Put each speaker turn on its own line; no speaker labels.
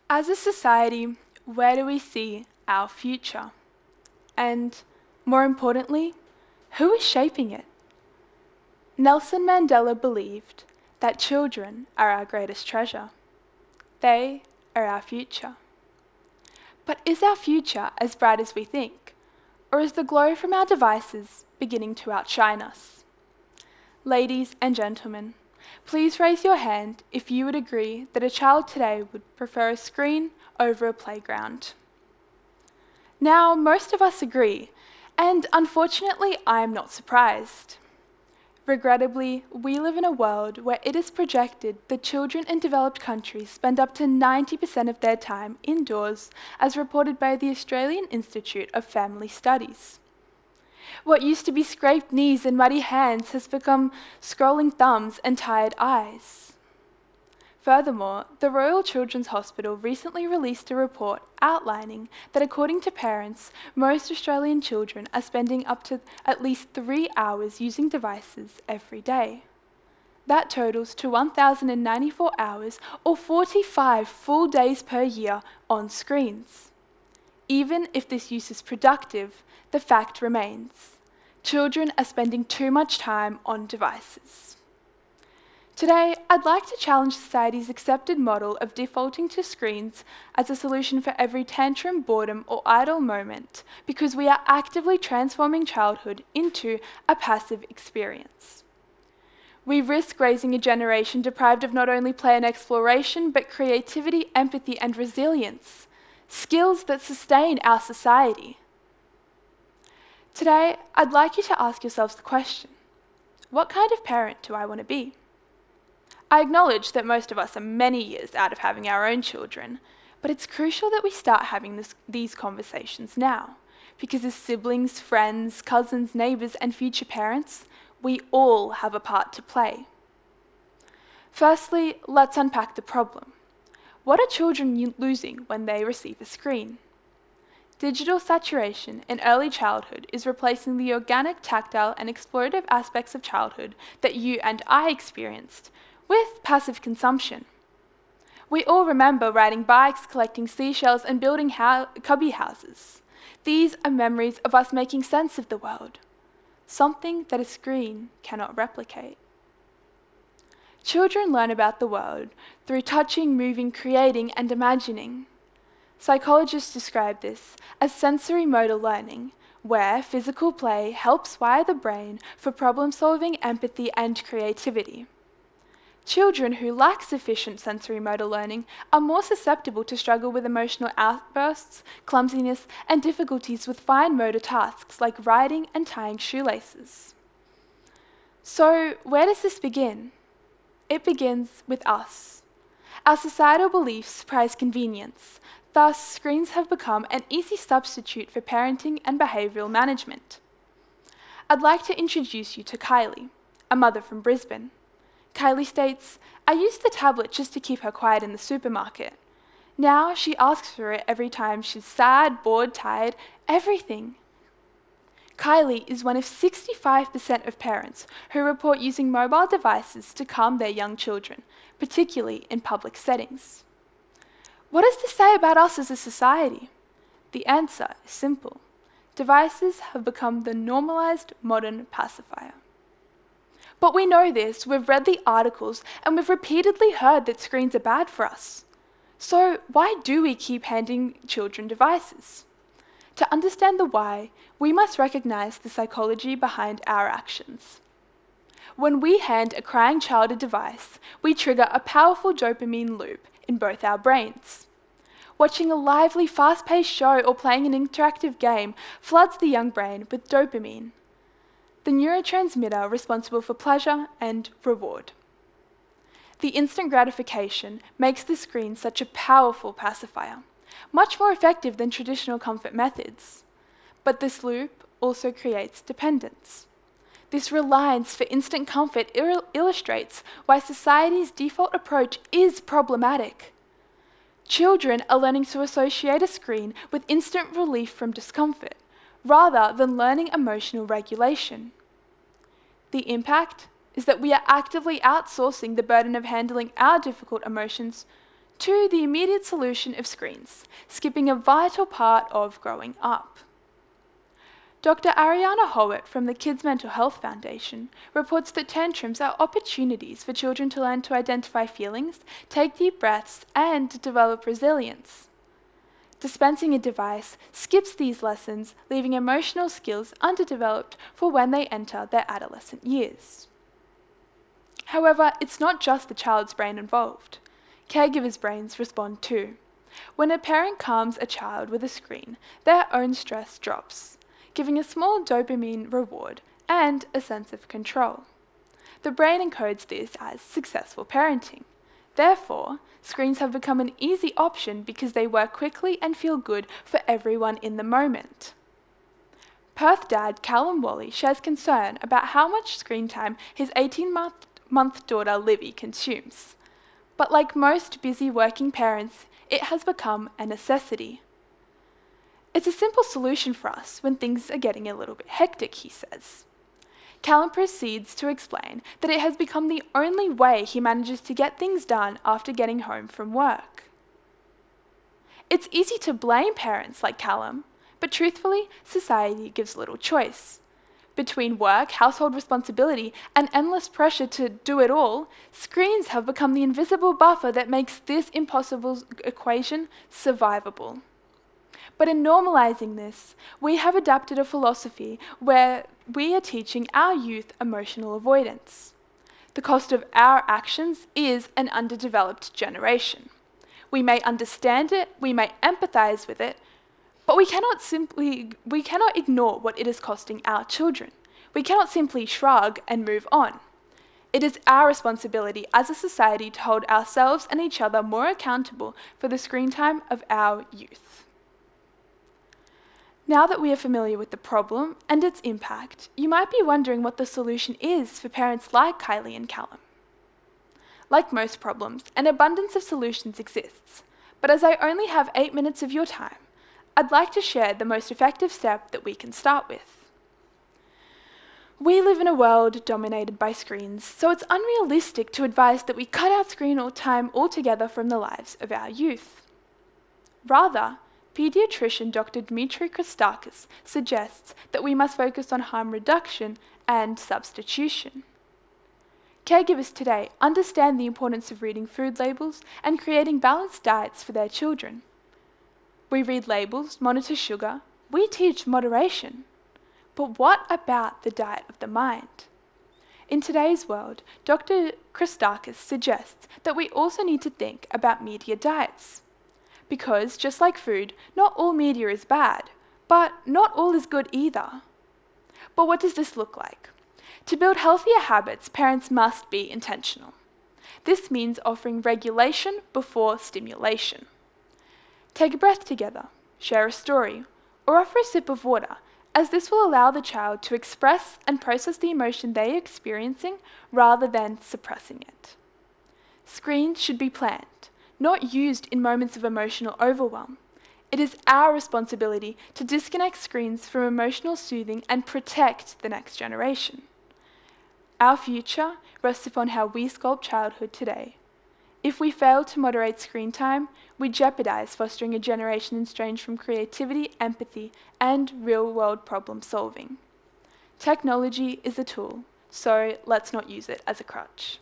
As a society, where do we see our future? And, more importantly, who is shaping it? Nelson Mandela believed that children are our greatest treasure. They are our future. But is our future as bright as we think? Or is the glow from our devices beginning to outshine us? Ladies and gentlemen, please raise your hand if you would agree that a child today would prefer a screen over a playground. Now, most of us agree, and unfortunately, I am not surprised. Regrettably, we live in a world where it is projected that children in developed countries spend up to 90% of their time indoors, as reported by the Australian Institute of Family Studies. What used to be scraped knees and muddy hands has become scrolling thumbs and tired eyes. Furthermore, the Royal Children's Hospital recently released a report outlining that according to parents, most Australian children are spending up to at least 3 hours using devices every day. That totals to 1,094 hours or 45 full days per year on screens. Even if this use is productive, the fact remains. Children are spending too much time on devices. Today, I'd like to challenge society's accepted model of defaulting to screens as a solution for every tantrum, boredom, or idle moment, because we are actively transforming childhood into a passive experience. We risk raising a generation deprived of not only play and exploration, but creativity, empathy, and resilience, skills that sustain our society. Today, I'd like you to ask yourselves the question, what kind of parent do I want to be? I acknowledge that most of us are many years out of having our own children, but it's crucial that we start having these conversations now, because as siblings, friends, cousins, neighbours, and future parents, we all have a part to play. Firstly, let's unpack the problem. What are children losing when they receive a screen? Digital saturation in early childhood is replacing the organic, tactile, and explorative aspects of childhood that you and I experienced with passive consumption. We all remember riding bikes, collecting seashells, and building cubby houses. These are memories of us making sense of the world, something that a screen cannot replicate. Children learn about the world through touching, moving, creating, and imagining. Psychologists describe this as sensory motor learning, where physical play helps wire the brain for problem-solving, empathy, and creativity. Children who lack sufficient sensory motor learning are more susceptible to struggle with emotional outbursts, clumsiness, and difficulties with fine motor tasks like writing and tying shoelaces. So, where does this begin? It begins with us. Our societal beliefs prize convenience. Thus, screens have become an easy substitute for parenting and behavioural management. I'd like to introduce you to Kylie, a mother from Brisbane. Kylie states, "I used the tablet just to keep her quiet in the supermarket. Now she asks for it every time she's sad, bored, tired, everything." Kylie is one of 65% of parents who report using mobile devices to calm their young children, particularly in public settings. What does this say about us as a society? The answer is simple. Devices have become the normalized modern pacifier. But we know this, we've read the articles, and we've repeatedly heard that screens are bad for us. So why do we keep handing children devices? To understand the why, we must recognize the psychology behind our actions. When we hand a crying child a device, we trigger a powerful dopamine loop in both our brains. Watching a lively, fast-paced show or playing an interactive game floods the young brain with dopamine, the neurotransmitter responsible for pleasure and reward. The instant gratification makes the screen such a powerful pacifier, much more effective than traditional comfort methods. But this loop also creates dependence. This reliance for instant comfort illustrates why society's default approach is problematic. Children are learning to associate a screen with instant relief from discomfort, rather than learning emotional regulation. The impact is that we are actively outsourcing the burden of handling our difficult emotions to the immediate solution of screens, skipping a vital part of growing up. Dr. Ariana Howitt from the Kids Mental Health Foundation reports that tantrums are opportunities for children to learn to identify feelings, take deep breaths, and develop resilience. Dispensing a device skips these lessons, leaving emotional skills underdeveloped for when they enter their adolescent years. However, it's not just the child's brain involved. Caregivers' brains respond too. When a parent calms a child with a screen, their own stress drops, giving a small dopamine reward and a sense of control. The brain encodes this as successful parenting. Therefore, screens have become an easy option because they work quickly and feel good for everyone in the moment. Perth dad Callum Wally shares concern about how much screen time his 18-month daughter Livy consumes. But like most busy working parents, it has become a necessity. It's a simple solution for us when things are getting a little bit hectic, he says. Callum proceeds to explain that it has become the only way he manages to get things done after getting home from work. It's easy to blame parents like Callum, but truthfully, society gives little choice. Between work, household responsibility, and endless pressure to do it all, screens have become the invisible buffer that makes this impossible equation survivable. But in normalizing this, we have adapted a philosophy where we are teaching our youth emotional avoidance. The cost of our actions is an underdeveloped generation. We may understand it, we may empathize with it, but we cannot ignore what it is costing our children. We cannot simply shrug and move on. It is our responsibility as a society to hold ourselves and each other more accountable for the screen time of our youth. Now that we are familiar with the problem and its impact, you might be wondering what the solution is for parents like Kylie and Callum. Like most problems, an abundance of solutions exists, but as I only have 8 minutes of your time, I'd like to share the most effective step that we can start with. We live in a world dominated by screens, so it's unrealistic to advise that we cut out screen time altogether from the lives of our youth. Rather, pediatrician Dr. Dmitry Christakis suggests that we must focus on harm reduction and substitution. Caregivers today understand the importance of reading food labels and creating balanced diets for their children. We read labels, monitor sugar, we teach moderation. But what about the diet of the mind? In today's world, Dr. Christakis suggests that we also need to think about media diets. Because, just like food, not all media is bad, but not all is good either. But what does this look like? To build healthier habits, parents must be intentional. This means offering regulation before stimulation. Take a breath together, share a story, or offer a sip of water, as this will allow the child to express and process the emotion they are experiencing rather than suppressing it. Screens should be planned, not used in moments of emotional overwhelm. It is our responsibility to disconnect screens from emotional soothing and protect the next generation. Our future rests upon how we sculpt childhood today. If we fail to moderate screen time, we jeopardize fostering a generation estranged from creativity, empathy, and real-world problem solving. Technology is a tool, so let's not use it as a crutch.